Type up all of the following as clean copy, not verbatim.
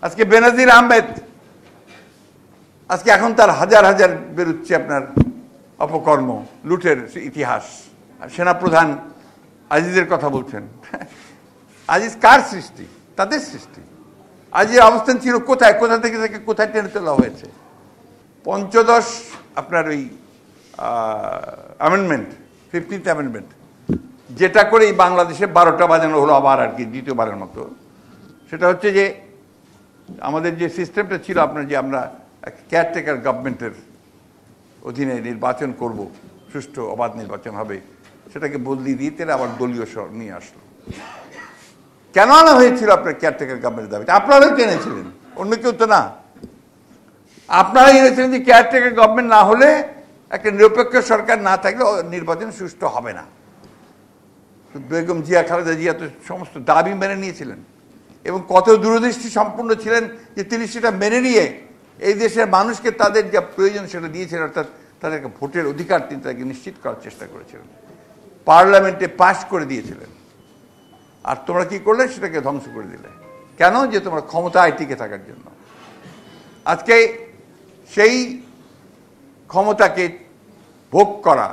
আজকে বেনজির আহমেদ আজকে এখন তার হাজার হাজার বেরোচ্ছে আপনার অপকর্ম, লুটের ইতিহাস। সেনাপ্রধান আজিজের কথা বলছেন। আজিজ কার সৃষ্টি? তাদের সৃষ্টি। আজিজের অবস্থান ছিল কোথায়? কোথা থেকে তাকে কোথায় টেনে তোলা হয়েছে? পঞ্চদশ আপনার ওই অ্যামেন্ডমেন্ট, 15th অ্যামেন্ডমেন্ট, যেটা করে এই বাংলাদেশে 12টা বাজানো হলো আবার আর কি দ্বিতীয়বারের মতো। সেটা হচ্ছে যে আমাদের যে সিস্টেমটা ছিল আপনার, যে আমরা কেয়ারটেকার গভর্নমেন্টের অধীনে নির্বাচন করব, সুষ্ঠু অবাধ নির্বাচন হবে, সেটাকে বদলি দিয়ে তারা আবার দলীয় নিয়ে আসলো। কেন আনা হয়েছিল আপনার কেয়ারটেকার গভর্নমেন্টের দাবিটা? আপনারাই টেনেছিলেন, অন্য কেউ তো না। আপনারাই এনেছিলেন যে কেয়ারটেকার গভর্নমেন্ট না হলে, একটা নিরপেক্ষ সরকার না থাকলে নির্বাচন সুষ্ঠু হবে না। বেগম জিয়া, খালেদা জিয়া তো সমস্ত দাবি মেনে নিয়েছিলেন এবং কত দূরদৃষ্টি সম্পন্ন ছিলেন যে তিনি সেটা মেনে নিয়ে এই দেশের মানুষকে তাদের যা প্রয়োজন সেটা দিয়েছিলেন, অর্থাৎ তাদেরকে ভোটের অধিকার তিনি তাদেরকে নিশ্চিত করার চেষ্টা করেছিলেন, পার্লামেন্টে পাশ করে দিয়েছিলেন। আর তোমরা কি করলে? সেটাকে ধ্বংস করে দিলে। কেন? যে তোমরা ক্ষমতায় টিকে থাকার জন্য। আজকে সেই ক্ষমতাকে ভোগ করা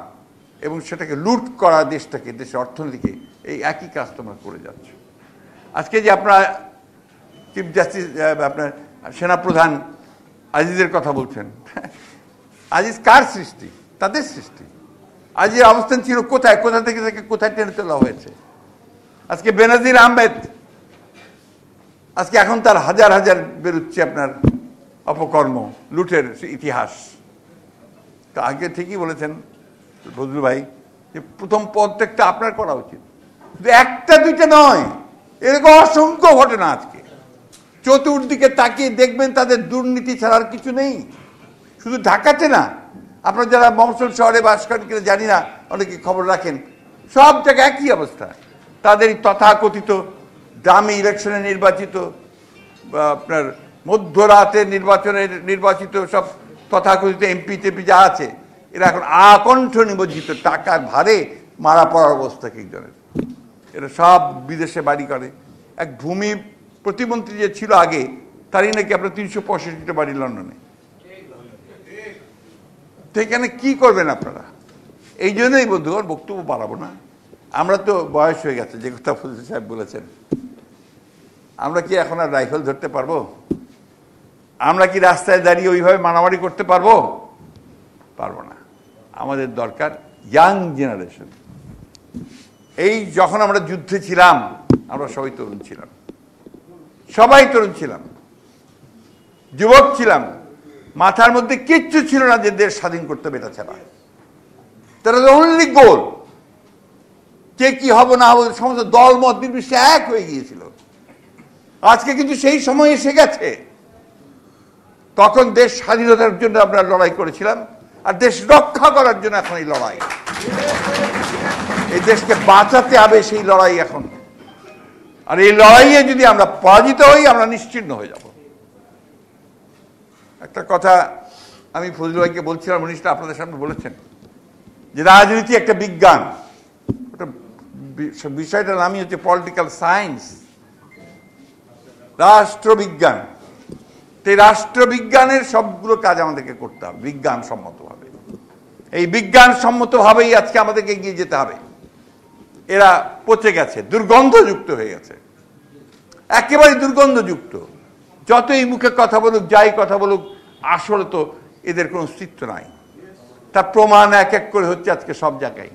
এবং সেটাকে লুট করা, দেশটাকে, দেশের অর্থনীতিকে, এই একই কাজ তোমরা করে যাচ্ছ। আজকে যে আপনারা চিফ জাস্টিস, আপনার সেনাপ্রধান আজিজের কথা বলছেন। আজিজ কার সৃষ্টি? তাদের সৃষ্টি। আজিজের অবস্থান ছিল কোথায়? কোথা থেকে তাকে কোথায় টেনে তোলা হয়েছে? আজকে বেনজির আহমেদ আজকে এখন তার হাজার হাজার বেরোচ্ছে আপনার অপকর্ম, লুটের ইতিহাস। তা আগে ঠিকই বলেছেন বজলু ভাই যে প্রথম পদত্যাগটা আপনার করা উচিত, একটা দুইটা নয়, এরকম অসংখ্য ঘটনা। আজকে চতুর্দিকে তাকিয়ে দেখবেন তাদের দুর্নীতি ছাড়ার কিছু নেই। শুধু ঢাকাতে না, আপনারা যারা মফস্বল শহরে বাস করেন কিনা জানি না, অনেকে খবর রাখেন, সব জায়গায় একই অবস্থা। তাদের তথাকথিত দামি ইলেকশনে নির্বাচিত, আপনার মধ্যরাতে নির্বাচিত সব তথাকথিত এমপি টেপি যা আছে, এরা এখন আকণ্ঠ নিমজ্জিত টাকার ভারে মারা পড়ার অবস্থা একজনের। এরা সব বিদেশে বাড়ি করে। এক ভূমি প্রতিমন্ত্রী যে ছিল আগে, তারই নাকি আপনার 365টা বাড়ি লন্ডনে। তো এখানে কি করবেন আপনারা? এই জন্যই বন্ধুগণ, বক্তব্য বাড়াবো না, আমরা তো বয়স হয়ে গেছে, যে কথা ফজল সাহেব বলেছেন। আমরা কি এখন আর রাইফেল ধরতে পারবো? আমরা কি রাস্তায় দাঁড়িয়ে ওইভাবে মারামারি করতে পারবো? পারবো না। আমাদের দরকার ইয়াং জেনারেশন। এই যখন আমরা যুদ্ধে ছিলাম, আমরা সবাই তরুণ ছিলাম, যুবক ছিলাম, মাথার মধ্যে কিচ্ছু ছিল না যে দেশ স্বাধীন করতে হবে এটা ছাড়া। তারা অনলি গোল, কে কি হবে না হবে, সমস্ত দল মত নির্বিশেষে এক হয়ে গিয়েছিল। আজকে কিন্তু সেই সময় এসে গেছে, তখন দেশ স্বাধীনতার জন্য আমরা লড়াই করেছিলাম, আর দেশ রক্ষা করার জন্য এখন এই লড়াই। এই দেশকে বাঁচাতে হবে, সেই লড়াই এখন। আর এই লড়াইয়ে যদি আমরা পরাজিত হই, আমরা নিশ্চিহ্ন হয়ে যাব। একটা কথা আমি ফজলু ভাইকে বলছিলাম, উনি সেটা আপনাদের সামনে বলেছেন, যে রাজনীতি একটা বিজ্ঞান। ওটা বিষয়টার নামই হচ্ছে পলিটিক্যাল সায়েন্স, রাষ্ট্রবিজ্ঞান। এই রাষ্ট্রবিজ্ঞানের সবগুলো কাজ আমাদেরকে করতে হবে বিজ্ঞানসম্মতভাবে। এই বিজ্ঞানসম্মতভাবেই আজকে আমাদেরকে এগিয়ে যেতে হবে। এরা পচে গেছে, দুর্গন্ধযুক্ত হয়ে গেছে, একেবারে দুর্গন্ধযুক্ত। যতই মুখে কথা বলুক, যাই কথা বলুক, আসলে তো এদের কোনো অস্তিত্ব নাই। তার প্রমাণ এক এক করে হচ্ছে আজকে সব জায়গায়।